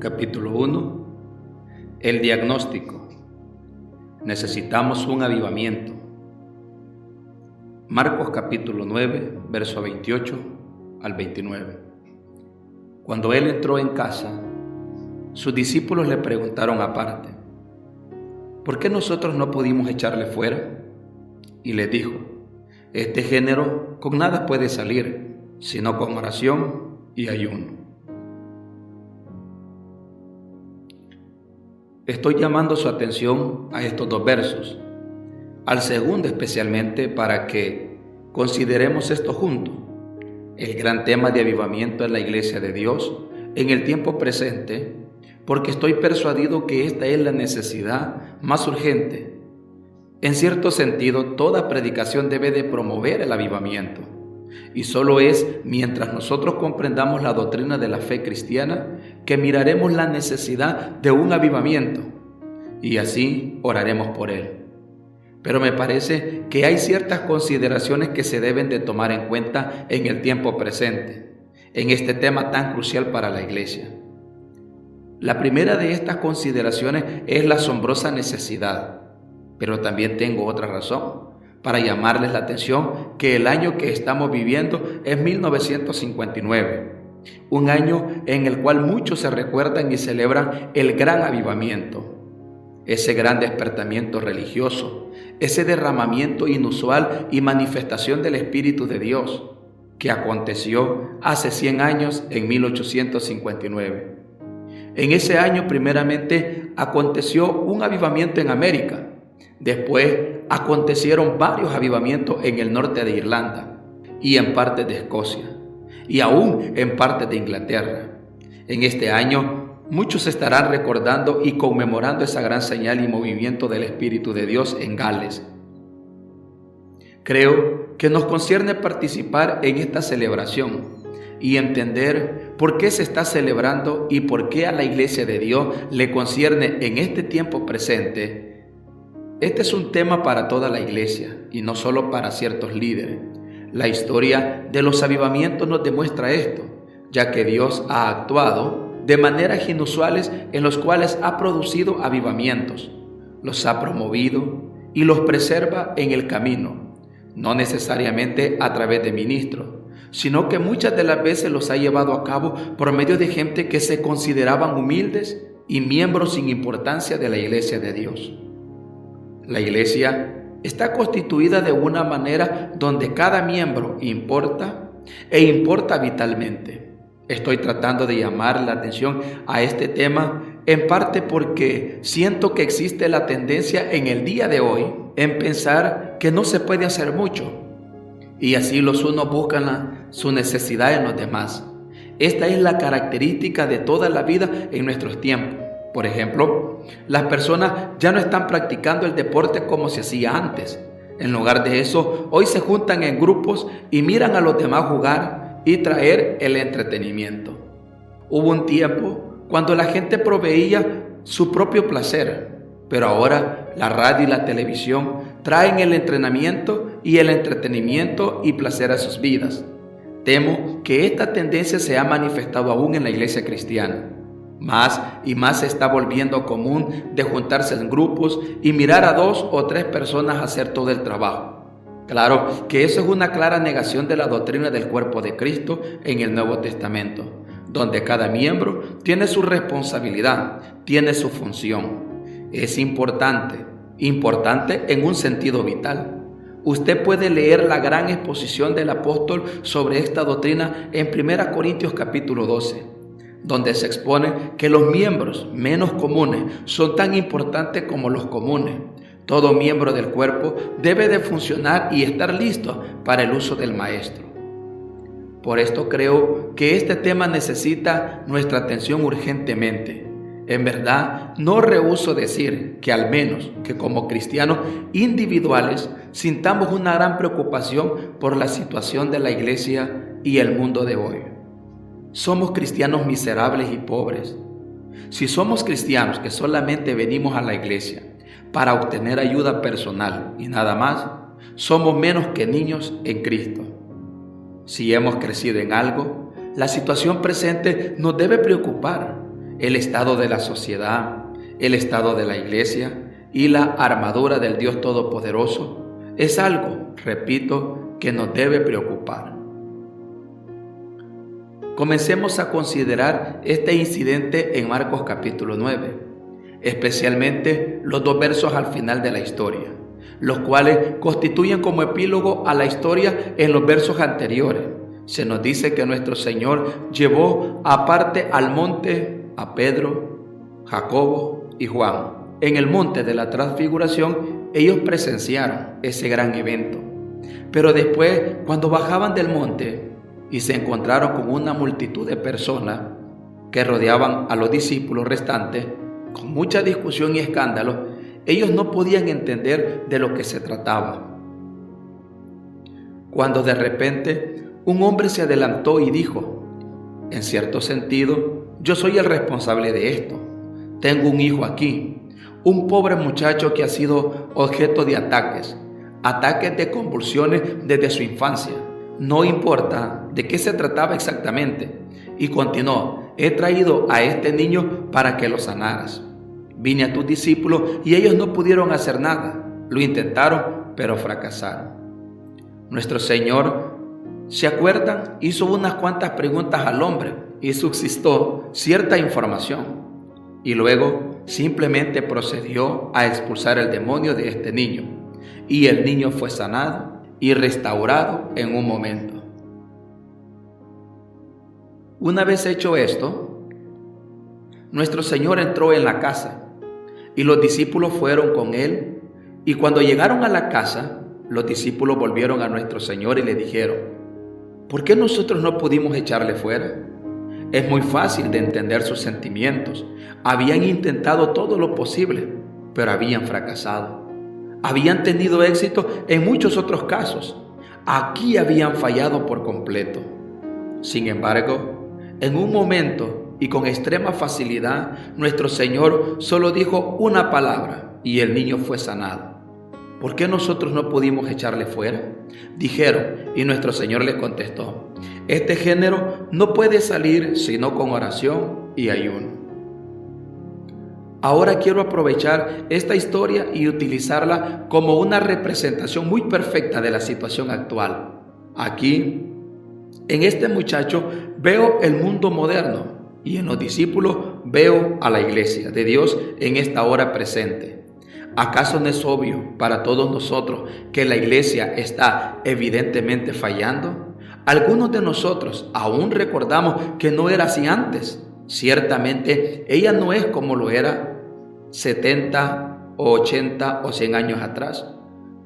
Capítulo 1. El diagnóstico. Necesitamos un avivamiento. Marcos capítulo 9, verso 28 al 29. Cuando él entró en casa, sus discípulos le preguntaron aparte: ¿por qué nosotros no pudimos echarle fuera? Y les dijo: este género con nada puede salir, sino con oración y ayuno. Estoy llamando su atención a estos dos versos, al segundo especialmente, para que consideremos esto juntos, el gran tema de avivamiento en la Iglesia de Dios en el tiempo presente, porque estoy persuadido que esta es la necesidad más urgente. En cierto sentido, toda predicación debe de promover el avivamiento, y solo es mientras nosotros comprendamos la doctrina de la fe cristiana que miraremos la necesidad de un avivamiento, y así oraremos por él. Pero me parece que hay ciertas consideraciones que se deben de tomar en cuenta en el tiempo presente, en este tema tan crucial para la Iglesia. La primera de estas consideraciones es la asombrosa necesidad, pero también tengo otra razón para llamarles la atención, que el año que estamos viviendo es 1959, un año en el cual muchos se recuerdan y celebran el gran avivamiento, ese gran despertamiento religioso, ese derramamiento inusual y manifestación del Espíritu de Dios que aconteció hace 100 años en 1859. En ese año primeramente aconteció un avivamiento en América. Después acontecieron varios avivamientos en el norte de Irlanda y en parte de Escocia y aún en parte de Inglaterra. En este año muchos estarán recordando y conmemorando esa gran señal y movimiento del Espíritu de Dios en Gales. Creo que nos concierne participar en esta celebración y entender por qué se está celebrando y por qué a la Iglesia de Dios le concierne en este tiempo presente. Este es un tema para toda la Iglesia y no solo para ciertos líderes. La historia de los avivamientos nos demuestra esto, ya que Dios ha actuado de maneras inusuales en los cuales ha producido avivamientos, los ha promovido y los preserva en el camino, no necesariamente a través de ministros, sino que muchas de las veces los ha llevado a cabo por medio de gente que se consideraban humildes y miembros sin importancia de la Iglesia de Dios. La Iglesia está constituida de una manera donde cada miembro importa e importa vitalmente. Estoy tratando de llamar la atención a este tema en parte porque siento que existe la tendencia en el día de hoy en pensar que no se puede hacer mucho y así los unos buscan su necesidad en los demás. Esta es la característica de toda la vida en nuestros tiempos. Por ejemplo, las personas ya no están practicando el deporte como se hacía antes. En lugar de eso, hoy se juntan en grupos y miran a los demás jugar y traer el entretenimiento. Hubo un tiempo cuando la gente proveía su propio placer, pero ahora la radio y la televisión traen el entrenamiento y el entretenimiento y placer a sus vidas. Temo que esta tendencia se ha manifestado aún en la Iglesia cristiana. Más y más se está volviendo común de juntarse en grupos y mirar a 2 o 3 personas hacer todo el trabajo. Claro que eso es una clara negación de la doctrina del cuerpo de Cristo en el Nuevo Testamento, donde cada miembro tiene su responsabilidad, tiene su función. Es importante en un sentido vital. Usted puede leer la gran exposición del apóstol sobre esta doctrina en 1 Corintios capítulo 12. Donde se expone que los miembros menos comunes son tan importantes como los comunes. Todo miembro del cuerpo debe de funcionar y estar listo para el uso del maestro. Por esto creo que este tema necesita nuestra atención urgentemente. En verdad, no rehúso decir que al menos que como cristianos individuales sintamos una gran preocupación por la situación de la Iglesia y el mundo de hoy. Somos cristianos miserables y pobres. Si somos cristianos que solamente venimos a la iglesia para obtener ayuda personal y nada más, somos menos que niños en Cristo. Si hemos crecido en algo, la situación presente nos debe preocupar. el estado de la sociedad, el estado de la iglesia y la armadura del Dios Todopoderoso es algo, repito, que nos debe preocupar. Comencemos a considerar este incidente en Marcos capítulo 9, especialmente los 2 versos al final de la historia, los cuales constituyen como epílogo a la historia en los versos anteriores. Se nos dice que nuestro Señor llevó aparte al monte a Pedro, Jacobo y Juan. En el monte de la transfiguración ellos presenciaron ese gran evento. Pero después, cuando bajaban del monte y se encontraron con una multitud de personas que rodeaban a los discípulos restantes, con mucha discusión y escándalo, ellos no podían entender de lo que se trataba. Cuando de repente un hombre se adelantó y dijo: en cierto sentido, yo soy el responsable de esto. Tengo un hijo aquí, un pobre muchacho que ha sido objeto de ataques de convulsiones desde su infancia. No importa de qué se trataba exactamente. Y continuó: he traído a este niño para que lo sanaras. Vine a tus discípulos y ellos no pudieron hacer nada. Lo intentaron, pero fracasaron. Nuestro Señor, ¿se acuerdan? Hizo unas cuantas preguntas al hombre y subsistió cierta información. Y luego simplemente procedió a expulsar el demonio de este niño. Y el niño fue sanado y restaurado en un momento. Una vez hecho esto, nuestro Señor entró en la casa y los discípulos fueron con él. Y cuando llegaron a la casa, los discípulos volvieron a nuestro Señor y le dijeron: ¿por qué nosotros no pudimos echarle fuera? Es muy fácil de entender sus sentimientos. Habían intentado todo lo posible, pero habían fracasado. Habían tenido éxito en muchos otros casos. Aquí habían fallado por completo. Sin embargo, en un momento y con extrema facilidad, nuestro Señor solo dijo una palabra y el niño fue sanado. ¿Por qué nosotros no pudimos echarle fuera? Dijeron, y nuestro Señor les contestó: este género no puede salir sino con oración y ayuno. Ahora quiero aprovechar esta historia y utilizarla como una representación muy perfecta de la situación actual. Aquí, en este muchacho, veo el mundo moderno y en los discípulos veo a la iglesia de Dios en esta hora presente. ¿Acaso no es obvio para todos nosotros que la iglesia está evidentemente fallando? Algunos de nosotros aún recordamos que no era así antes. Ciertamente ella no es como lo era 70 o 80 o 100 años atrás.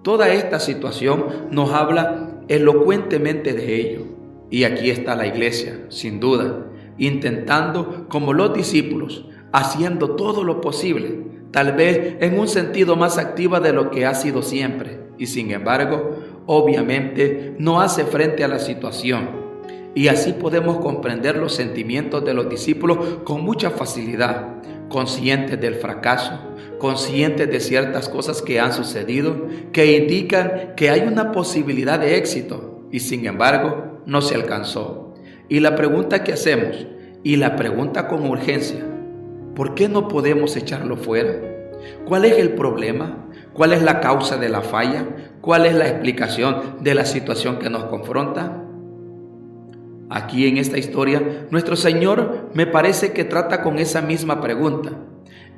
Toda esta situación nos habla elocuentemente de ello. Y aquí está la iglesia, sin duda, intentando como los discípulos, haciendo todo lo posible, tal vez en un sentido más activa de lo que ha sido siempre. Y sin embargo, obviamente no hace frente a la situación. Y así podemos comprender los sentimientos de los discípulos con mucha facilidad, conscientes del fracaso, conscientes de ciertas cosas que han sucedido, que indican que hay una posibilidad de éxito, y sin embargo no se alcanzó. Y la pregunta que hacemos, y la pregunta con urgencia: ¿por qué no podemos echarlo fuera? ¿Cuál es el problema? ¿Cuál es la causa de la falla? ¿Cuál es la explicación de la situación que nos confronta? Aquí en esta historia, nuestro Señor me parece que trata con esa misma pregunta.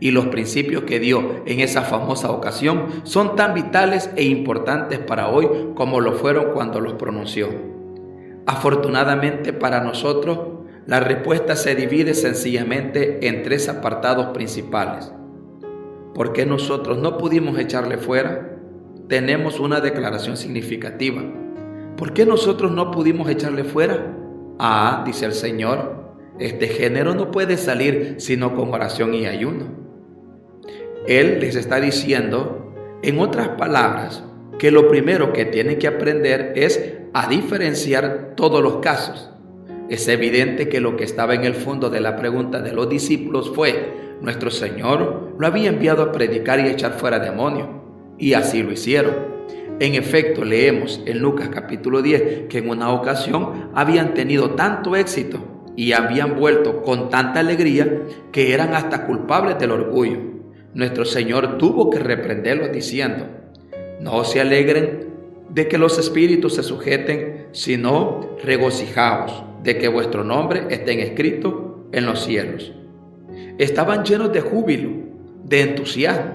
Y los principios que dio en esa famosa ocasión son tan vitales e importantes para hoy como lo fueron cuando los pronunció. Afortunadamente para nosotros, la respuesta se divide sencillamente en 3 apartados principales. ¿Por qué nosotros no pudimos echarle fuera? Tenemos una declaración significativa. ¿Por qué nosotros no pudimos echarle fuera? Dice el Señor, este género no puede salir sino con oración y ayuno. Él les está diciendo, en otras palabras, que lo primero que tienen que aprender es a diferenciar todos los casos. Es evidente que lo que estaba en el fondo de la pregunta de los discípulos fue: nuestro Señor lo había enviado a predicar y echar fuera demonios, y así lo hicieron. En efecto, leemos en Lucas capítulo 10 que en una ocasión habían tenido tanto éxito y habían vuelto con tanta alegría que eran hasta culpables del orgullo. Nuestro Señor tuvo que reprenderlos diciendo: no se alegren de que los espíritus se sujeten, sino regocijaos de que vuestro nombre esté escrito en los cielos. Estaban llenos de júbilo, de entusiasmo.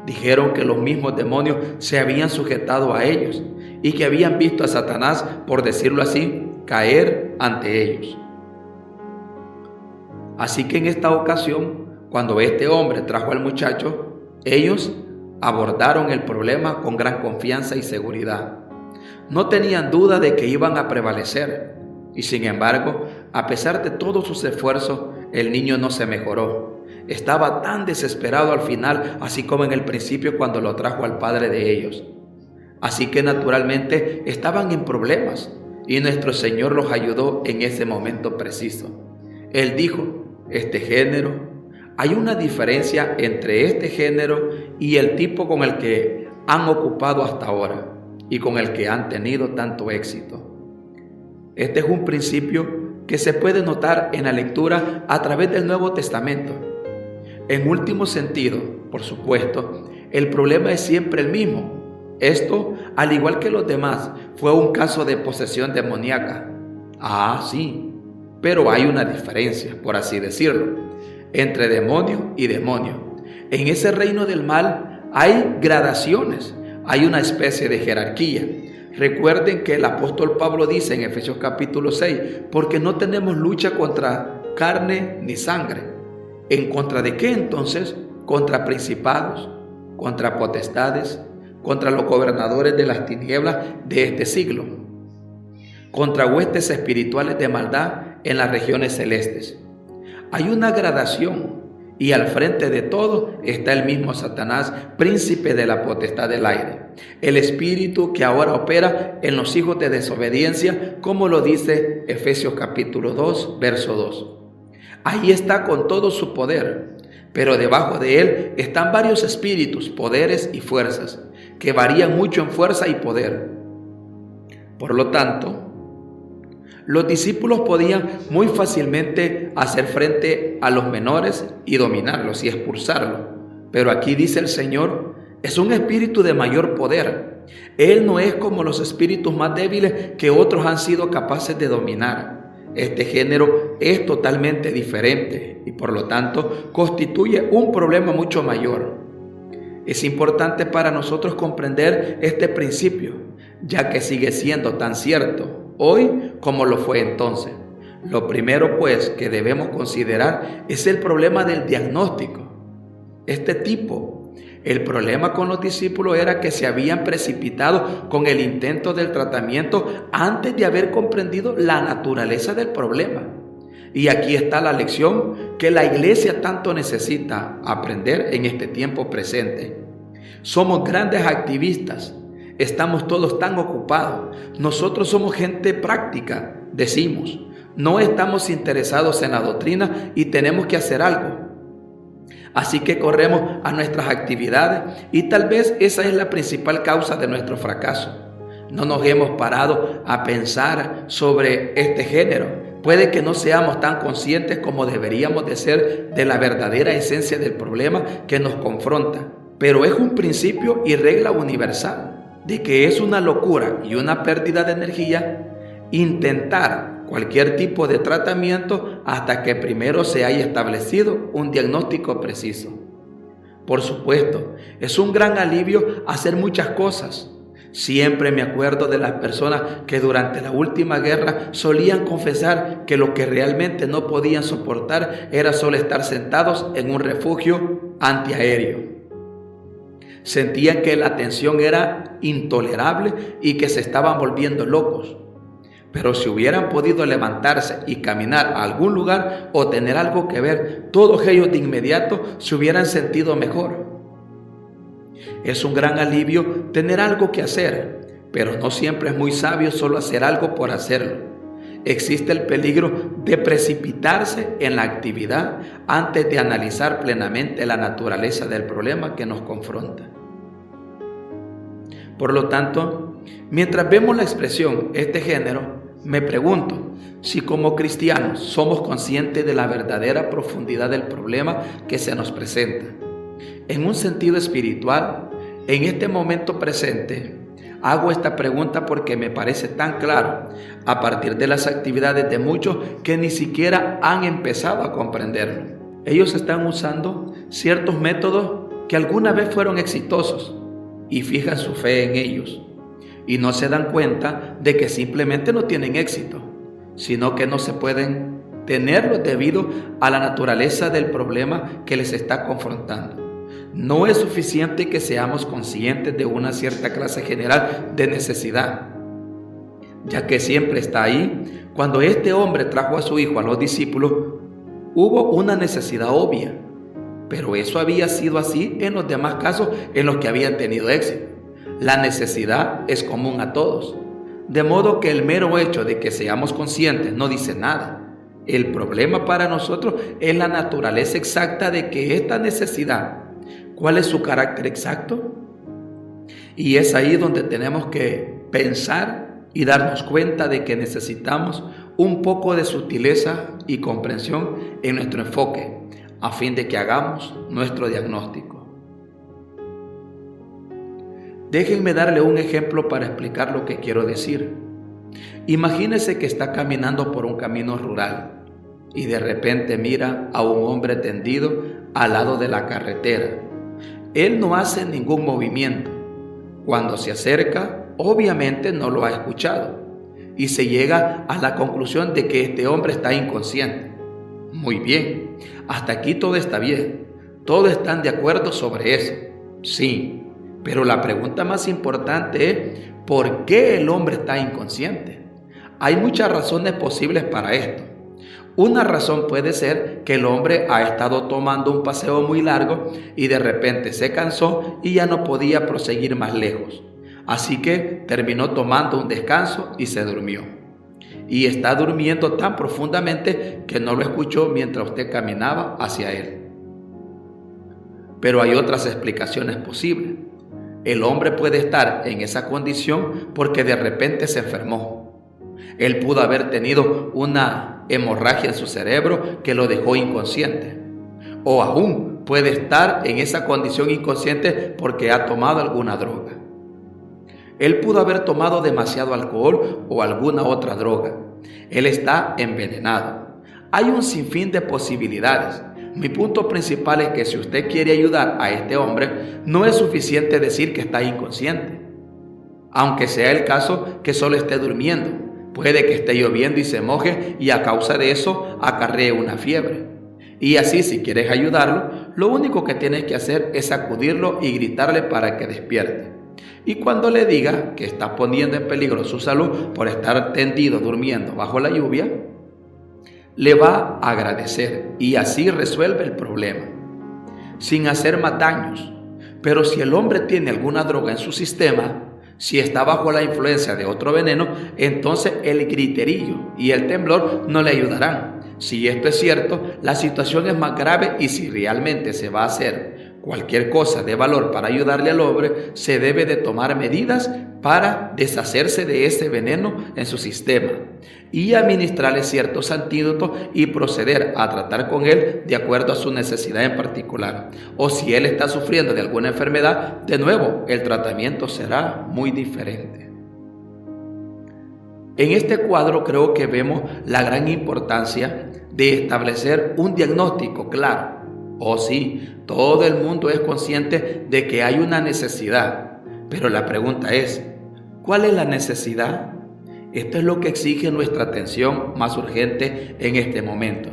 Dijeron que los mismos demonios se habían sujetado a ellos y que habían visto a Satanás, por decirlo así, caer ante ellos. Así que en esta ocasión, cuando este hombre trajo al muchacho, ellos abordaron el problema con gran confianza y seguridad. No tenían duda de que iban a prevalecer, y sin embargo, a pesar de todos sus esfuerzos, el niño no se mejoró. Estaba tan desesperado al final, así como en el principio cuando lo trajo al padre de ellos. Así que naturalmente estaban en problemas, y nuestro Señor los ayudó en ese momento preciso. Él dijo: este género, hay una diferencia entre este género y el tipo con el que han ocupado hasta ahora y con el que han tenido tanto éxito. Este es un principio que se puede notar en la lectura a través del Nuevo Testamento. En último sentido, por supuesto, el problema es siempre el mismo. Esto, al igual que los demás, fue un caso de posesión demoníaca. Sí, pero hay una diferencia, por así decirlo, entre demonio y demonio. En ese reino del mal hay gradaciones, hay una especie de jerarquía. Recuerden que el apóstol Pablo dice en Efesios capítulo 6, porque no tenemos lucha contra carne ni sangre. ¿En contra de qué entonces? Contra principados, contra potestades, contra los gobernadores de las tinieblas de este siglo, contra huestes espirituales de maldad en las regiones celestes. Hay una gradación y al frente de todo está el mismo Satanás, príncipe de la potestad del aire, el espíritu que ahora opera en los hijos de desobediencia, como lo dice Efesios capítulo 2, verso 2. Ahí está con todo su poder, pero debajo de él están varios espíritus, poderes y fuerzas, que varían mucho en fuerza y poder. Por lo tanto, los discípulos podían muy fácilmente hacer frente a los menores y dominarlos y expulsarlos. Pero aquí dice el Señor, es un espíritu de mayor poder. Él no es como los espíritus más débiles que otros han sido capaces de dominar. Este género es totalmente diferente y por lo tanto constituye un problema mucho mayor. Es importante para nosotros comprender este principio, ya que sigue siendo tan cierto hoy como lo fue entonces. Lo primero pues que debemos considerar es el problema del diagnóstico. El problema con los discípulos era que se habían precipitado con el intento del tratamiento antes de haber comprendido la naturaleza del problema. Y aquí está la lección que la iglesia tanto necesita aprender en este tiempo presente. Somos grandes activistas. Estamos todos tan ocupados. Nosotros somos gente práctica, decimos. No estamos interesados en la doctrina y tenemos que hacer algo. Así que corremos a nuestras actividades y tal vez esa es la principal causa de nuestro fracaso. No nos hemos parado a pensar sobre este género. Puede que no seamos tan conscientes como deberíamos de ser de la verdadera esencia del problema que nos confronta. Pero es un principio y regla universal de que es una locura y una pérdida de energía intentar cualquier tipo de tratamiento hasta que primero se haya establecido un diagnóstico preciso. Por supuesto, es un gran alivio hacer muchas cosas. Siempre me acuerdo de las personas que durante la última guerra solían confesar que lo que realmente no podían soportar era solo estar sentados en un refugio antiaéreo. Sentían que la tensión era intolerable y que se estaban volviendo locos. Pero si hubieran podido levantarse y caminar a algún lugar o tener algo que ver, todos ellos de inmediato se hubieran sentido mejor. Es un gran alivio tener algo que hacer, pero no siempre es muy sabio solo hacer algo por hacerlo. Existe el peligro de precipitarse en la actividad antes de analizar plenamente la naturaleza del problema que nos confronta. Por lo tanto, mientras vemos la expresión este género, Me pregunto si como cristianos somos conscientes de la verdadera profundidad del problema que se nos presenta. En un sentido espiritual, en este momento presente, hago esta pregunta porque me parece tan claro a partir de las actividades de muchos que ni siquiera han empezado a comprenderlo. Ellos están usando ciertos métodos que alguna vez fueron exitosos y fijan su fe en ellos y no se dan cuenta de que simplemente no tienen éxito, sino que no se pueden tenerlo debido a la naturaleza del problema que les está confrontando. No es suficiente que seamos conscientes de una cierta clase general de necesidad, ya que siempre está ahí. Cuando este hombre trajo a su hijo a los discípulos, hubo una necesidad obvia, pero eso había sido así en los demás casos en los que habían tenido éxito. La necesidad es común a todos, de modo que el mero hecho de que seamos conscientes no dice nada. El problema para nosotros es la naturaleza exacta de que esta necesidad, ¿cuál es su carácter exacto? Y es ahí donde tenemos que pensar y darnos cuenta de que necesitamos un poco de sutileza y comprensión en nuestro enfoque, a fin de que hagamos nuestro diagnóstico. Déjenme darle un ejemplo para explicar lo que quiero decir. Imagínese que está caminando por un camino rural y de repente mira a un hombre tendido al lado de la carretera. Él no hace ningún movimiento. Cuando se acerca, obviamente no lo ha escuchado y se llega a la conclusión de que este hombre está inconsciente. Muy bien, hasta aquí todo está bien. Todos están de acuerdo sobre eso. Sí, pero la pregunta más importante es ¿por qué el hombre está inconsciente? Hay muchas razones posibles para esto. Una razón puede ser que el hombre ha estado tomando un paseo muy largo y de repente se cansó y ya no podía proseguir más lejos. Así que terminó tomando un descanso y se durmió. Y está durmiendo tan profundamente que no lo escuchó mientras usted caminaba hacia él. Pero hay otras explicaciones posibles. El hombre puede estar en esa condición porque de repente se enfermó. Él pudo haber tenido una hemorragia en su cerebro que lo dejó inconsciente. O aún puede estar en esa condición inconsciente porque ha tomado alguna droga. Él pudo haber tomado demasiado alcohol o alguna otra droga. Él está envenenado. Hay un sinfín de posibilidades. Mi punto principal es que si usted quiere ayudar a este hombre, no es suficiente decir que está inconsciente. Aunque sea el caso que solo esté durmiendo, puede que esté lloviendo y se moje y a causa de eso acarree una fiebre. Y así, si quieres ayudarlo, lo único que tienes que hacer es sacudirlo y gritarle para que despierte. Y cuando le diga que está poniendo en peligro su salud por estar tendido durmiendo bajo la lluvia, le va a agradecer y así resuelve el problema, sin hacer más daños. Pero si el hombre tiene alguna droga en su sistema, si está bajo la influencia de otro veneno, entonces el griterillo y el temblor no le ayudarán. Si esto es cierto, la situación es más grave y si realmente se va a hacer cualquier cosa de valor para ayudarle al hombre, se debe de tomar medidas para deshacerse de ese veneno en su sistema y administrarle ciertos antídotos y proceder a tratar con él de acuerdo a su necesidad en particular. O si él está sufriendo de alguna enfermedad, de nuevo, el tratamiento será muy diferente. En este cuadro creo que vemos la gran importancia de establecer un diagnóstico claro. Oh sí, todo el mundo es consciente de que hay una necesidad, pero la pregunta es, ¿cuál es la necesidad? Esto es lo que exige nuestra atención más urgente en este momento.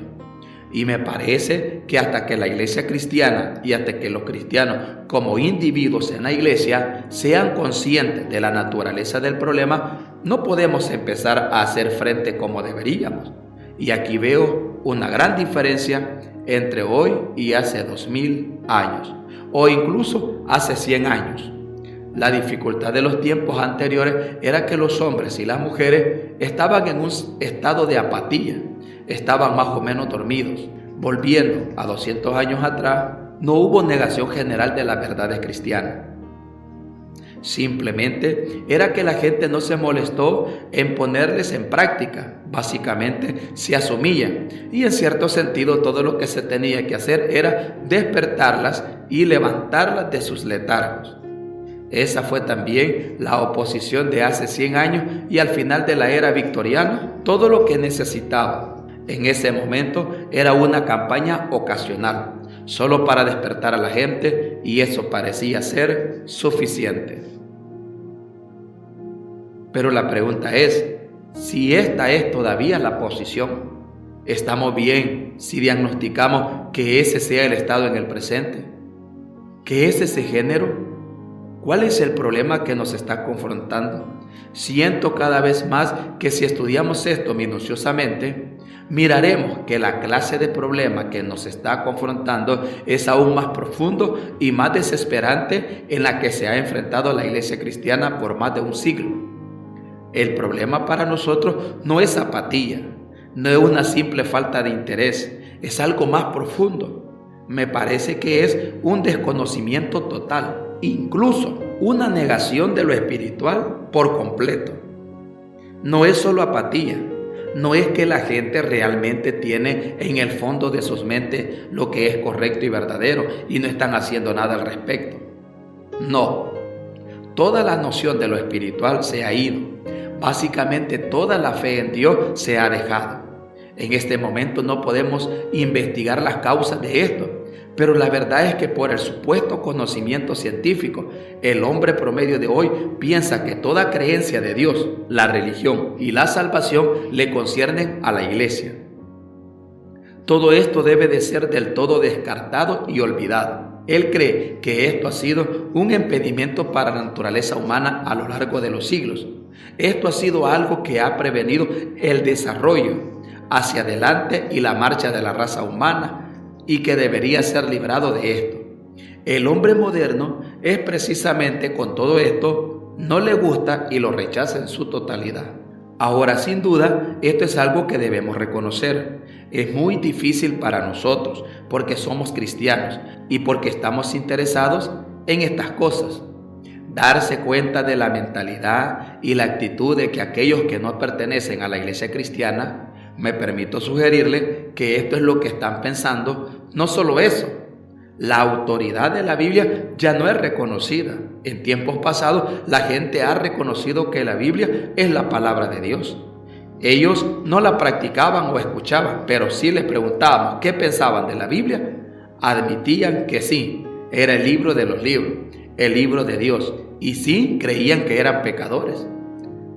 Y me parece que hasta que la iglesia cristiana y hasta que los cristianos como individuos en la iglesia sean conscientes de la naturaleza del problema, no podemos empezar a hacer frente como deberíamos. Y aquí veo una gran diferencia entre hoy y hace 2000 años, o incluso hace 100 años. La dificultad de los tiempos anteriores era que los hombres y las mujeres estaban en un estado de apatía, estaban más o menos dormidos. Volviendo a 200 años atrás, no hubo negación general de las verdades cristianas. Simplemente era que la gente no se molestó en ponerles en práctica. Básicamente se asumían y en cierto sentido todo lo que se tenía que hacer era despertarlas y levantarlas de sus letargos. Esa fue también la oposición de hace 100 años y al final de la era victoriana, todo lo que necesitaba en ese momento era una campaña ocasional, solo para despertar a la gente, y eso parecía ser suficiente. Pero la pregunta es, si esta es todavía la posición, ¿estamos bien si diagnosticamos que ese sea el estado en el presente? ¿Qué es ese género? ¿Cuál es el problema que nos está confrontando? Siento cada vez más que si estudiamos esto minuciosamente, miraremos que la clase de problema que nos está confrontando es aún más profundo y más desesperante en la que se ha enfrentado la iglesia cristiana por más de un siglo. El problema para nosotros no es apatía, no es una simple falta de interés, es algo más profundo. Me parece que es un desconocimiento total, incluso una negación de lo espiritual por completo. No es solo apatía, no es que la gente realmente tiene en el fondo de sus mentes lo que es correcto y verdadero y no están haciendo nada al respecto. No, toda la noción de lo espiritual se ha ido. Básicamente toda la fe en Dios se ha dejado. En este momento no podemos investigar las causas de esto, pero la verdad es que por el supuesto conocimiento científico, el hombre promedio de hoy piensa que toda creencia de Dios, la religión y la salvación le conciernen a la iglesia. Todo esto debe de ser del todo descartado y olvidado. Él cree que esto ha sido un impedimento para la naturaleza humana a lo largo de los siglos. Esto ha sido algo que ha prevenido el desarrollo hacia adelante y la marcha de la raza humana y que debería ser librado de esto. El hombre moderno es precisamente con todo esto, no le gusta y lo rechaza en su totalidad. Ahora, sin duda, esto es algo que debemos reconocer. Es muy difícil para nosotros porque somos cristianos y porque estamos interesados en estas cosas. Darse cuenta de la mentalidad y la actitud de que aquellos que no pertenecen a la iglesia cristiana, me permito sugerirle que esto es lo que están pensando. No solo eso, la autoridad de la Biblia ya no es reconocida. En tiempos pasados la gente ha reconocido que la Biblia es la palabra de Dios. Ellos no la practicaban o escuchaban, pero si les preguntábamos qué pensaban de la Biblia, admitían que sí, era el libro de los libros, el libro de Dios, y sí creían que eran pecadores.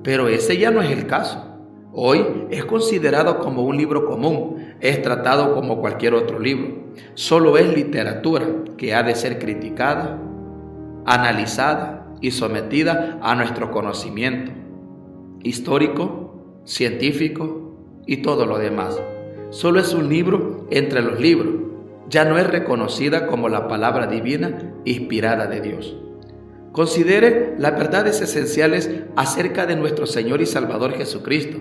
Pero ese ya no es el caso. Hoy es considerado como un libro común, es tratado como cualquier otro libro. Solo es literatura que ha de ser criticada, analizada y sometida a nuestro conocimiento histórico, científico y todo lo demás. Solo es un libro entre los libros. Ya no es reconocida como la palabra divina inspirada de Dios. Considere las verdades esenciales acerca de nuestro Señor y Salvador Jesucristo.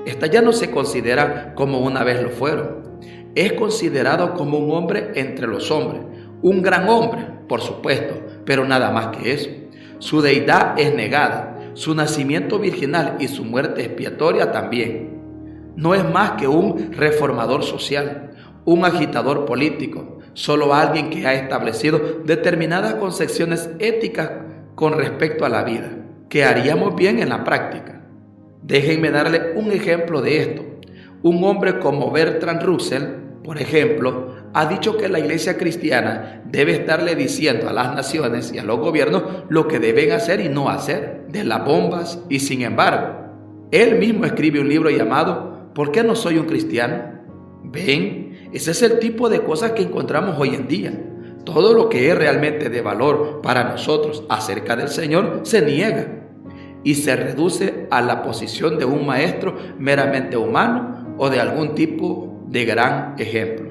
Esta ya no se considera como una vez lo fueron. Es considerado como un hombre entre los hombres, un gran hombre, por supuesto, pero nada más que eso. Su deidad es negada, su nacimiento virginal y su muerte expiatoria también. No es más que un reformador social, un agitador político, solo alguien que ha establecido determinadas concepciones éticas con respecto a la vida, que haríamos bien en la práctica. Déjenme darle un ejemplo de esto. Un hombre como Bertrand Russell, por ejemplo, ha dicho que la iglesia cristiana debe estarle diciendo a las naciones y a los gobiernos lo que deben hacer y no hacer, de las bombas, y sin embargo, él mismo escribe un libro llamado ¿Por qué no soy un cristiano? ¿Ven? Ese es el tipo de cosas que encontramos hoy en día. Todo lo que es realmente de valor para nosotros acerca del Señor se niega y se reduce a la posición de un maestro meramente humano o de algún tipo de gran ejemplo.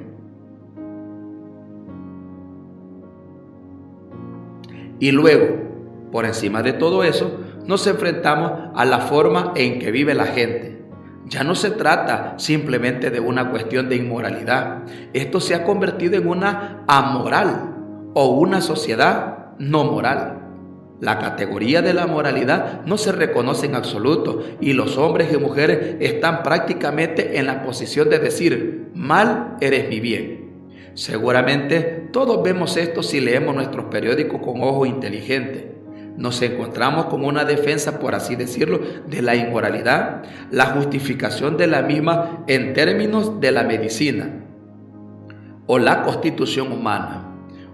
Y luego, por encima de todo eso, nos enfrentamos a la forma en que vive la gente. Ya no se trata simplemente de una cuestión de inmoralidad. Esto se ha convertido en una amoral o una sociedad no moral. La categoría de la moralidad no se reconoce en absoluto y los hombres y mujeres están prácticamente en la posición de decir, mal eres mi bien. Seguramente todos vemos esto si leemos nuestros periódicos con ojo inteligente. Nos encontramos con una defensa, por así decirlo, de la inmoralidad, la justificación de la misma en términos de la medicina o la constitución humana,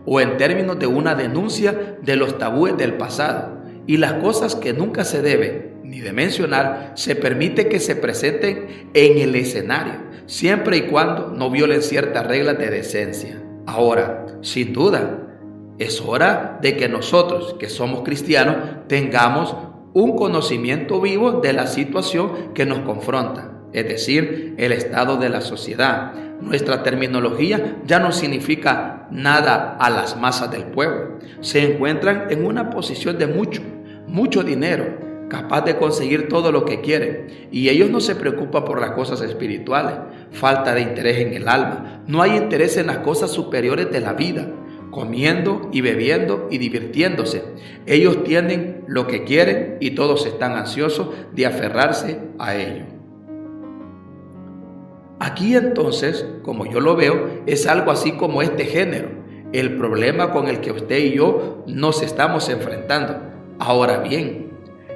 o en términos de una denuncia de los tabúes del pasado, y las cosas que nunca se deben ni de mencionar se permite que se presenten en el escenario, siempre y cuando no violen ciertas reglas de decencia. Ahora, sin duda, es hora de que nosotros, que somos cristianos, tengamos un conocimiento vivo de la situación que nos confronta, es decir, el estado de la sociedad. Nuestra terminología ya no significa nada a las masas del pueblo. Se encuentran en una posición de mucho dinero, capaz de conseguir todo lo que quieren, y ellos no se preocupan por las cosas espirituales, falta de interés en el alma, no hay interés en las cosas superiores de la vida, comiendo y bebiendo y divirtiéndose. Ellos tienen lo que quieren y todos están ansiosos de aferrarse a ello. Aquí entonces, como yo lo veo, es algo así como este género, el problema con el que usted y yo nos estamos enfrentando. Ahora bien,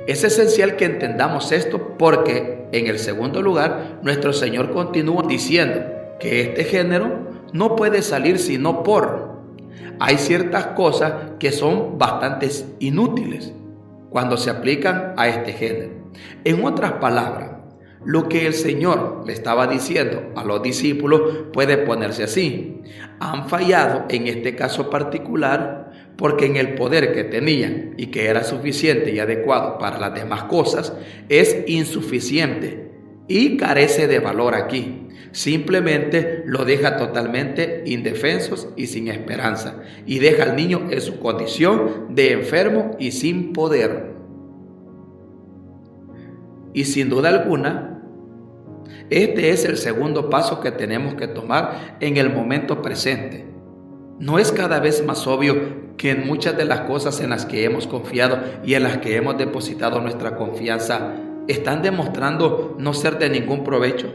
es esencial que entendamos esto porque, en el segundo lugar, nuestro Señor continúa diciendo que este género no puede salir sino por. Hay ciertas cosas que son bastante inútiles cuando se aplican a este género. En otras palabras, lo que el Señor le estaba diciendo a los discípulos puede ponerse así. Han fallado en este caso particular porque en el poder que tenían y que era suficiente y adecuado para las demás cosas, es insuficiente y carece de valor aquí. Simplemente lo deja totalmente indefensos y sin esperanza, y deja al niño en su condición de enfermo y sin poder. Y sin duda alguna, este es el segundo paso que tenemos que tomar en el momento presente. ¿No es cada vez más obvio que en muchas de las cosas en las que hemos confiado y en las que hemos depositado nuestra confianza están demostrando no ser de ningún provecho?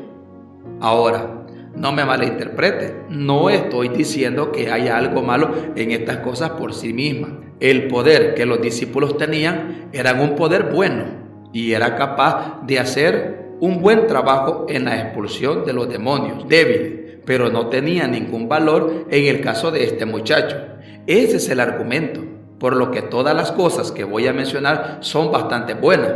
Ahora, no me malinterprete, no estoy diciendo que haya algo malo en estas cosas por sí mismas. El poder que los discípulos tenían era un poder bueno y era capaz de hacer un buen trabajo en la expulsión de los demonios débiles, pero no tenía ningún valor en el caso de este muchacho. Ese es el argumento, por lo que todas las cosas que voy a mencionar son bastante buenas.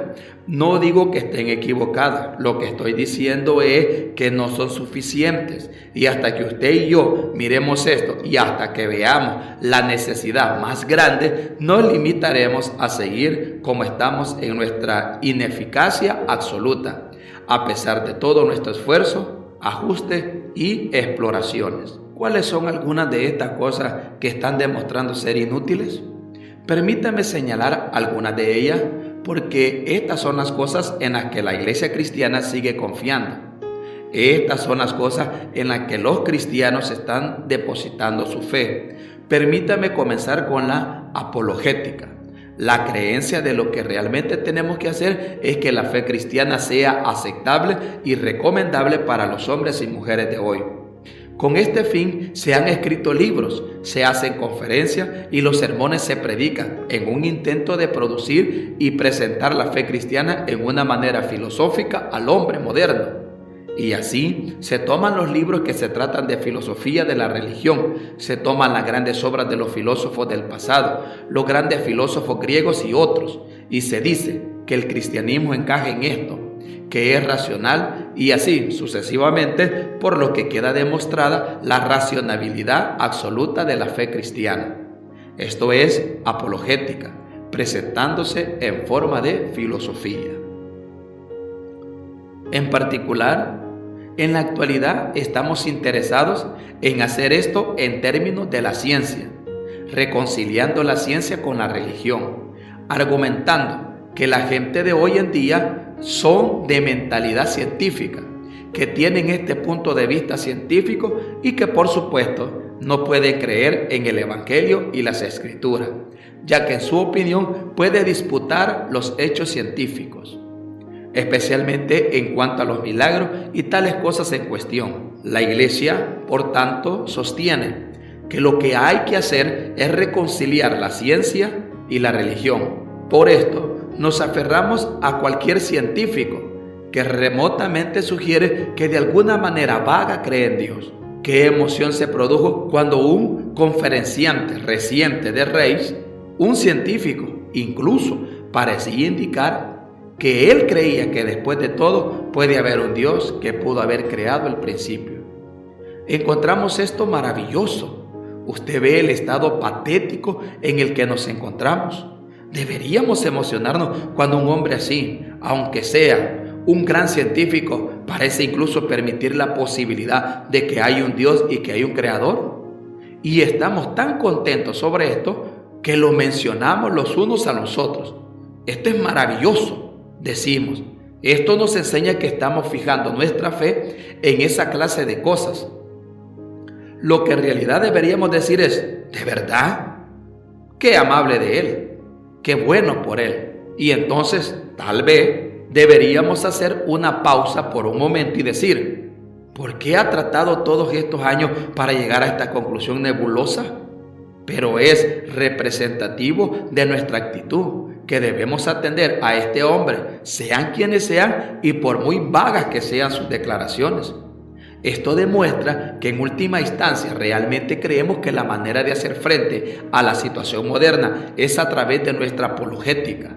No digo que estén equivocadas, lo que estoy diciendo es que no son suficientes. Y hasta que usted y yo miremos esto y hasta que veamos la necesidad más grande, nos limitaremos a seguir como estamos en nuestra ineficacia absoluta, a pesar de todo nuestro esfuerzo, ajuste y exploraciones. ¿Cuáles son algunas de estas cosas que están demostrando ser inútiles? Permítame señalar algunas de ellas, porque estas son las cosas en las que la iglesia cristiana sigue confiando. Estas son las cosas en las que los cristianos están depositando su fe. Permítame comenzar con la apologética. La creencia de lo que realmente tenemos que hacer es que la fe cristiana sea aceptable y recomendable para los hombres y mujeres de hoy. Con este fin se han escrito libros, se hacen conferencias y los sermones se predican en un intento de producir y presentar la fe cristiana en una manera filosófica al hombre moderno. Y así se toman los libros que se tratan de filosofía de la religión, se toman las grandes obras de los filósofos del pasado, los grandes filósofos griegos y otros, y se dice que el cristianismo encaja en esto, que es racional, y así sucesivamente, por lo que queda demostrada la racionalidad absoluta de la fe cristiana. Esto es apologética, presentándose en forma de filosofía. En particular, en la actualidad estamos interesados en hacer esto en términos de la ciencia, reconciliando la ciencia con la religión, argumentando que la gente de hoy en día son de mentalidad científica, que tienen este punto de vista científico y que por supuesto no puede creer en el Evangelio y las Escrituras, ya que en su opinión puede disputar los hechos científicos, especialmente en cuanto a los milagros y tales cosas en cuestión. La Iglesia, por tanto, sostiene que lo que hay que hacer es reconciliar la ciencia y la religión. Por esto, nos aferramos a cualquier científico que remotamente sugiere que de alguna manera vaga cree en Dios. ¿Qué emoción se produjo cuando un conferenciante reciente de Reims, un científico, incluso parecía indicar que él creía que después de todo puede haber un Dios que pudo haber creado el principio? Encontramos esto maravilloso. Usted ve el estado patético en el que nos encontramos. Deberíamos emocionarnos cuando un hombre así, aunque sea un gran científico, parece incluso permitir la posibilidad de que hay un Dios y que hay un creador. Y estamos tan contentos sobre esto que lo mencionamos los unos a los otros. Esto es maravilloso, decimos. Esto nos enseña que estamos fijando nuestra fe en esa clase de cosas. Lo que en realidad deberíamos decir es, ¿de verdad? Qué amable de Él, qué bueno por Él. Y entonces, tal vez, deberíamos hacer una pausa por un momento y decir, ¿por qué ha tratado todos estos años para llegar a esta conclusión nebulosa? Pero es representativo de nuestra actitud, que debemos atender a este hombre, sean quienes sean y por muy vagas que sean sus declaraciones. Esto demuestra que en última instancia realmente creemos que la manera de hacer frente a la situación moderna es a través de nuestra apologética.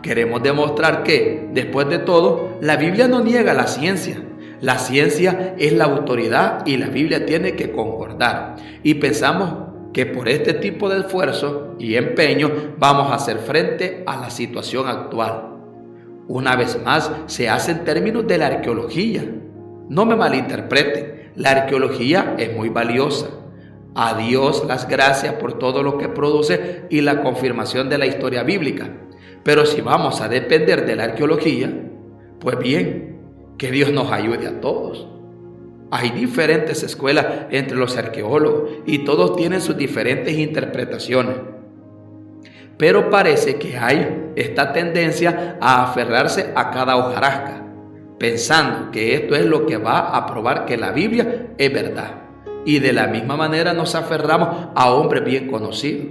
Queremos demostrar que, después de todo, la Biblia no niega la ciencia. La ciencia es la autoridad y la Biblia tiene que concordar. Y pensamos que por este tipo de esfuerzo y empeño vamos a hacer frente a la situación actual. Una vez más, se hace en términos de la arqueología. No me malinterpreten, la arqueología es muy valiosa. A Dios las gracias por todo lo que produce y la confirmación de la historia bíblica. Pero si vamos a depender de la arqueología, pues bien, que Dios nos ayude a todos. Hay diferentes escuelas entre los arqueólogos y todos tienen sus diferentes interpretaciones. Pero parece que hay esta tendencia a aferrarse a cada hojarasca, pensando que esto es lo que va a probar que la Biblia es verdad. Y de la misma manera nos aferramos a hombres bien conocidos.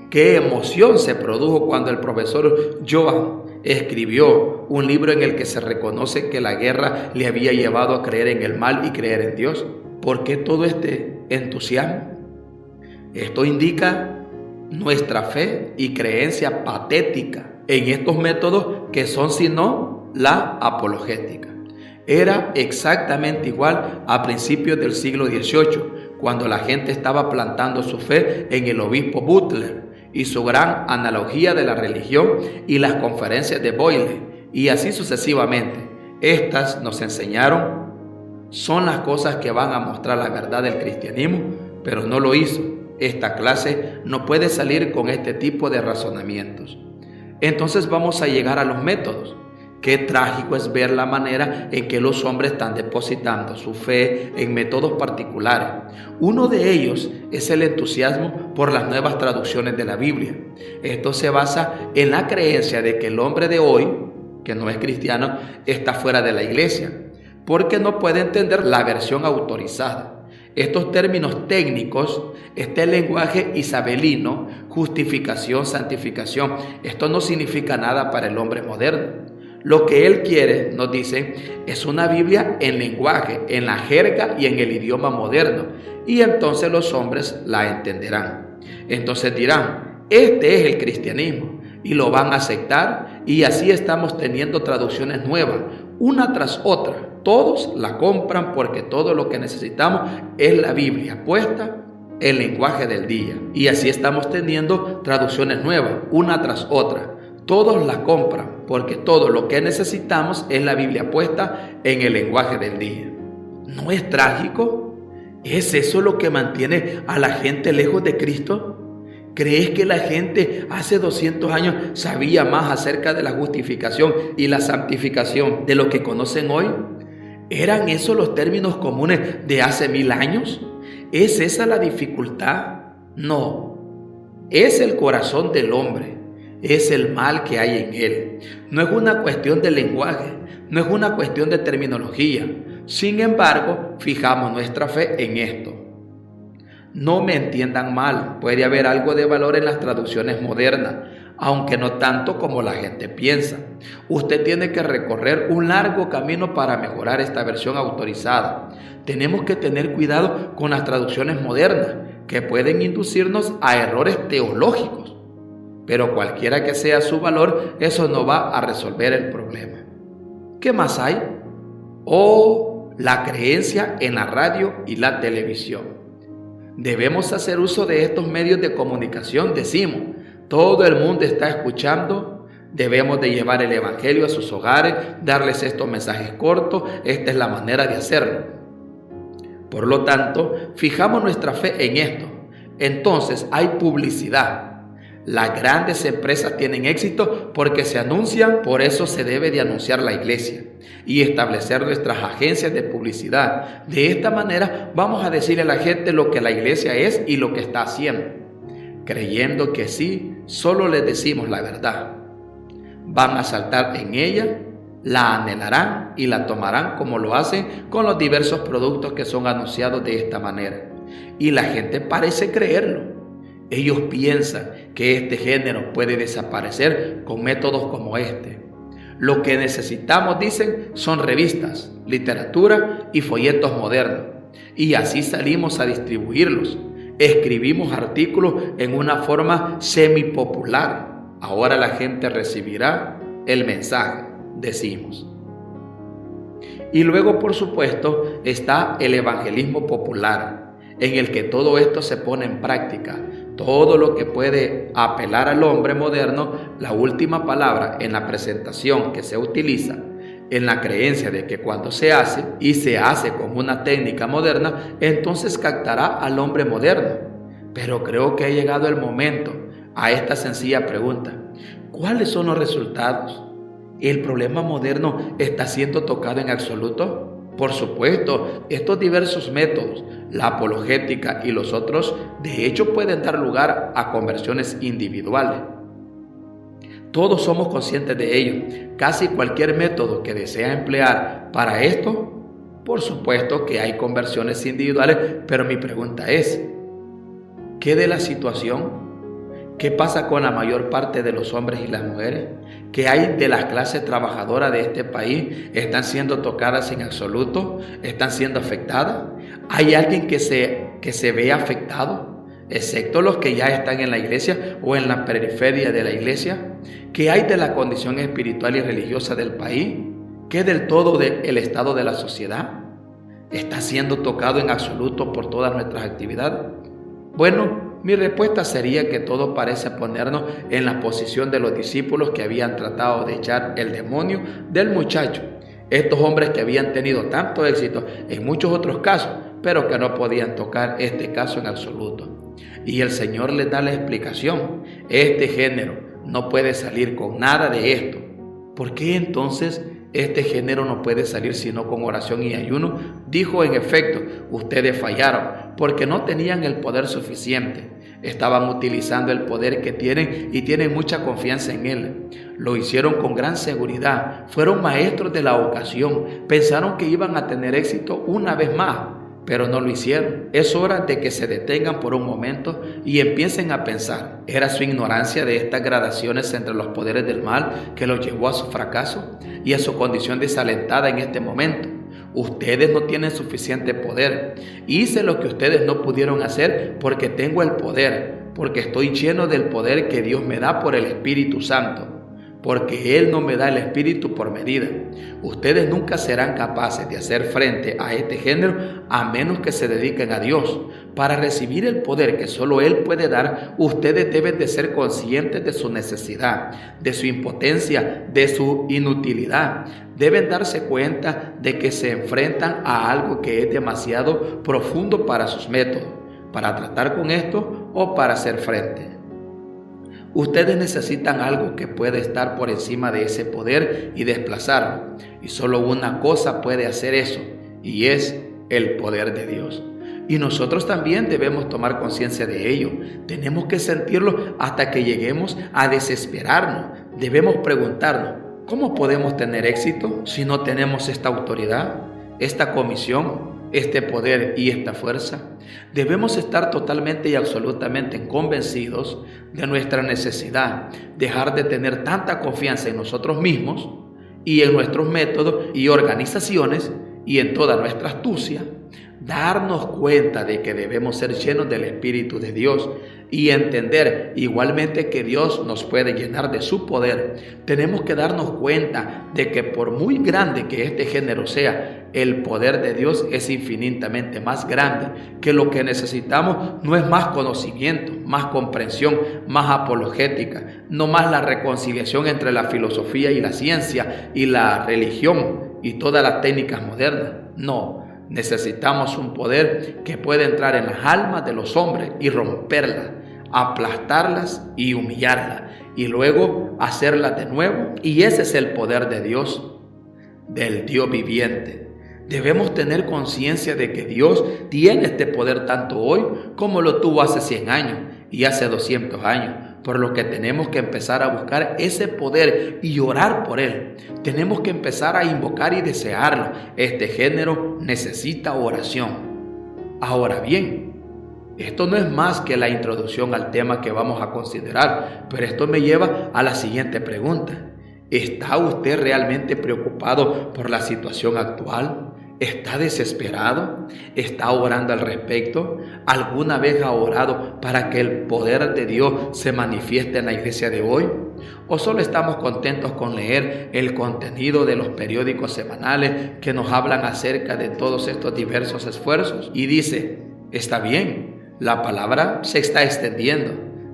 Qué emoción se produjo cuando el profesor Johann escribió un libro en el que se reconoce que la guerra le había llevado a creer en el mal y creer en Dios. ¿Por qué todo este entusiasmo? Esto indica nuestra fe y creencia patética en estos métodos que son sino la apologética. Era exactamente igual a principios del siglo XVIII, cuando la gente estaba plantando su fe en el obispo Butler y su gran analogía de la religión y las conferencias de Boyle, y así sucesivamente. Estas nos enseñaron, son las cosas que van a mostrar la verdad del cristianismo, pero no lo hizo. Esta clase no puede salir con este tipo de razonamientos. Entonces vamos a llegar a los métodos. Qué trágico es ver la manera en que los hombres están depositando su fe en métodos particulares. Uno de ellos es el entusiasmo por las nuevas traducciones de la Biblia. Esto se basa en la creencia de que el hombre de hoy, que no es cristiano, está fuera de la iglesia, porque no puede entender la versión autorizada. Estos términos técnicos, este lenguaje isabelino, justificación, santificación, esto no significa nada para el hombre moderno. Lo que él quiere, nos dicen, es una Biblia en lenguaje, en la jerga y en el idioma moderno. Y entonces los hombres la entenderán. Entonces dirán, este es el cristianismo. Y lo van a aceptar. Y así estamos teniendo traducciones nuevas, una tras otra. Todos la compran porque todo lo que necesitamos es la Biblia puesta en lenguaje del día. Y así estamos teniendo traducciones nuevas, una tras otra. Todos la compran porque todo lo que necesitamos es la Biblia puesta en el lenguaje del día. ¿No es trágico? ¿Es eso lo que mantiene a la gente lejos de Cristo? ¿Crees que la gente hace 200 años sabía más acerca de la justificación y la santificación de lo que conocen hoy? ¿Eran esos los términos comunes de hace 1000 años? ¿Es esa la dificultad? No, es el corazón del hombre, es el mal que hay en él. No es una cuestión de lenguaje, no es una cuestión de terminología. Sin embargo, fijamos nuestra fe en esto. No me entiendan mal, puede haber algo de valor en las traducciones modernas, aunque no tanto como la gente piensa. Usted tiene que recorrer un largo camino para mejorar esta versión autorizada. Tenemos que tener cuidado con las traducciones modernas, que pueden inducirnos a errores teológicos. Pero cualquiera que sea su valor, eso no va a resolver el problema. ¿Qué más hay? La creencia en la radio y la televisión. Debemos hacer uso de estos medios de comunicación, decimos. Todo el mundo está escuchando. Debemos de llevar el evangelio a sus hogares, darles estos mensajes cortos. Esta es la manera de hacerlo. Por lo tanto, fijamos nuestra fe en esto. Entonces hay publicidad. Las grandes empresas tienen éxito porque se anuncian, por eso se debe de anunciar la iglesia y establecer nuestras agencias de publicidad. De esta manera vamos a decirle a la gente lo que la iglesia es y lo que está haciendo. Creyendo que sí, solo les decimos la verdad. Van a saltar en ella, la anhelarán y la tomarán como lo hacen con los diversos productos que son anunciados de esta manera. Y la gente parece creerlo. Ellos piensan que este género puede desaparecer con métodos como este. Lo que necesitamos, dicen, son revistas, literatura y folletos modernos. Y así salimos a distribuirlos. Escribimos artículos en una forma semipopular. Ahora la gente recibirá el mensaje, decimos. Y luego, por supuesto, está el evangelismo popular, en el que todo esto se pone en práctica. Todo lo que puede apelar al hombre moderno, la última palabra en la presentación que se utiliza, en la creencia de que cuando se hace y se hace con una técnica moderna, entonces captará al hombre moderno. Pero creo que ha llegado el momento a esta sencilla pregunta: ¿cuáles son los resultados? ¿El problema moderno está siendo tocado en absoluto? Por supuesto, estos diversos métodos, la apologética y los otros, de hecho pueden dar lugar a conversiones individuales. Todos somos conscientes de ello. Casi cualquier método que desea emplear para esto, por supuesto que hay conversiones individuales, pero mi pregunta es, ¿qué de la situación? ¿Qué pasa con la mayor parte de los hombres y las mujeres? ¿Qué hay de las clases trabajadoras de este país? ¿Están siendo tocadas en absoluto? ¿Están siendo afectadas? ¿Hay alguien que se ve afectado? Excepto los que ya están en la iglesia o en la periferia de la iglesia. ¿Qué hay de la condición espiritual y religiosa del país? ¿Qué del todo del estado de la sociedad? ¿Está siendo tocado en absoluto por todas nuestras actividades? Bueno, mi respuesta sería que todo parece ponernos en la posición de los discípulos que habían tratado de echar el demonio del muchacho. Estos hombres que habían tenido tanto éxito en muchos otros casos, pero que no podían tocar este caso en absoluto. Y el Señor les da la explicación. Este género no puede salir con nada de esto. ¿Por qué entonces este género no puede salir sino con oración y ayuno? Dijo: en efecto, ustedes fallaron porque no tenían el poder suficiente. Estaban utilizando el poder que tienen y tienen mucha confianza en él. Lo hicieron con gran seguridad. Fueron maestros de la ocasión. Pensaron que iban a tener éxito una vez más, pero no lo hicieron. Es hora de que se detengan por un momento y empiecen a pensar. ¿Era su ignorancia de estas gradaciones entre los poderes del mal que los llevó a su fracaso y a su condición desalentada en este momento? Ustedes no tienen suficiente poder. Hice lo que ustedes no pudieron hacer porque tengo el poder, porque estoy lleno del poder que Dios me da por el Espíritu Santo, porque Él no me da el Espíritu por medida. Ustedes nunca serán capaces de hacer frente a este género a menos que se dediquen a Dios. Para recibir el poder que solo Él puede dar, ustedes deben de ser conscientes de su necesidad, de su impotencia, de su inutilidad. Deben darse cuenta de que se enfrentan a algo que es demasiado profundo para sus métodos, para tratar con esto o para hacer frente. Ustedes necesitan algo que pueda estar por encima de ese poder y desplazarlo. Y solo una cosa puede hacer eso, y es el poder de Dios. Y nosotros también debemos tomar conciencia de ello. Tenemos que sentirlo hasta que lleguemos a desesperarnos. Debemos preguntarnos, ¿cómo podemos tener éxito si no tenemos esta autoridad, esta comisión, este poder y esta fuerza? Debemos estar totalmente y absolutamente convencidos de nuestra necesidad, dejar de tener tanta confianza en nosotros mismos y en nuestros métodos y organizaciones y en toda nuestra astucia, darnos cuenta de que debemos ser llenos del Espíritu de Dios y entender igualmente que Dios nos puede llenar de su poder. Tenemos que darnos cuenta de que por muy grande que este género sea, el poder de Dios es infinitamente más grande, que lo que necesitamos no es más conocimiento, más comprensión, más apologética, no más la reconciliación entre la filosofía y la ciencia y la religión y todas las técnicas modernas. No. Necesitamos un poder que pueda entrar en las almas de los hombres y romperlas, aplastarlas y humillarlas, y luego hacerlas de nuevo. Y ese es el poder de Dios, del Dios viviente. Debemos tener conciencia de que Dios tiene este poder tanto hoy como lo tuvo hace 100 años y hace 200 años. Por lo que tenemos que empezar a buscar ese poder y orar por él. Tenemos que empezar a invocar y desearlo. Este género necesita oración. Ahora bien, esto no es más que la introducción al tema que vamos a considerar, pero esto me lleva a la siguiente pregunta. ¿Está usted realmente preocupado por la situación actual? ¿Está desesperado? ¿Está orando al respecto? ¿Alguna vez ha orado para que el poder de Dios se manifieste en la iglesia de hoy? ¿O solo estamos contentos con leer el contenido de los periódicos semanales que nos hablan acerca de todos estos diversos esfuerzos? Y dice, está bien, la palabra se está extendiendo.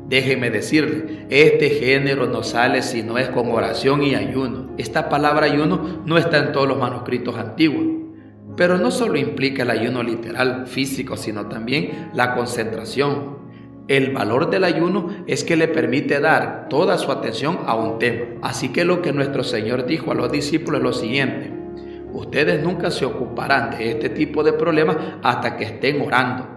Déjeme decirle, este género no sale si no es con oración y ayuno. Esta palabra ayuno no está en todos los manuscritos antiguos. Pero no solo implica el ayuno literal, físico, sino también la concentración. El valor del ayuno es que le permite dar toda su atención a un tema. Así que lo que nuestro Señor dijo a los discípulos es lo siguiente: ustedes nunca se ocuparán de este tipo de problemas hasta que estén orando,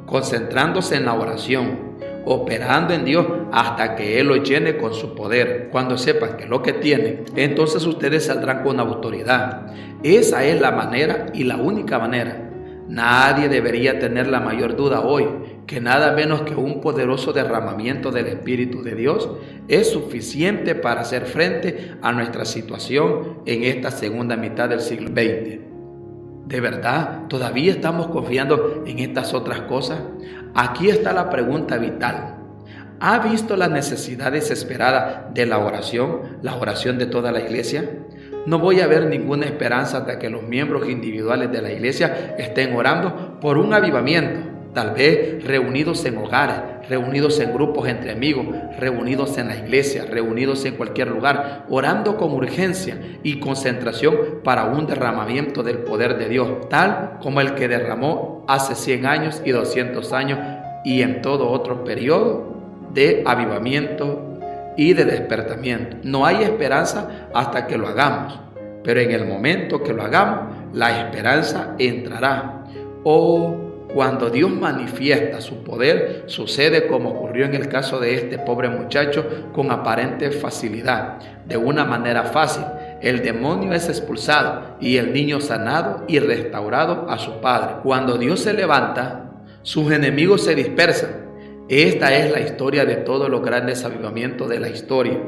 concentrándose en la oración, operando en Dios hasta que Él los llene con su poder. Cuando sepan que es lo que tienen, entonces ustedes saldrán con autoridad. Esa es la manera y la única manera. Nadie debería tener la mayor duda hoy que nada menos que un poderoso derramamiento del Espíritu de Dios es suficiente para hacer frente a nuestra situación en esta segunda mitad del siglo XX. ¿De verdad todavía estamos confiando en estas otras cosas? Aquí está la pregunta vital. ¿Ha visto la necesidad desesperada de la oración de toda la iglesia? No voy a ver ninguna esperanza de que los miembros individuales de la iglesia estén orando por un avivamiento, tal vez reunidos en hogares, reunidos en grupos entre amigos, reunidos en la iglesia, reunidos en cualquier lugar, orando con urgencia y concentración para un derramamiento del poder de Dios, tal como el que derramó hace 100 años y 200 años y en todo otro periodo de avivamiento y de despertamiento. No hay esperanza hasta que lo hagamos, pero en el momento que lo hagamos, la esperanza entrará. Cuando Dios manifiesta su poder, sucede como ocurrió en el caso de este pobre muchacho con aparente facilidad. De una manera fácil, el demonio es expulsado y el niño sanado y restaurado a su padre. Cuando Dios se levanta, sus enemigos se dispersan. Esta es la historia de todos los grandes avivamientos de la historia.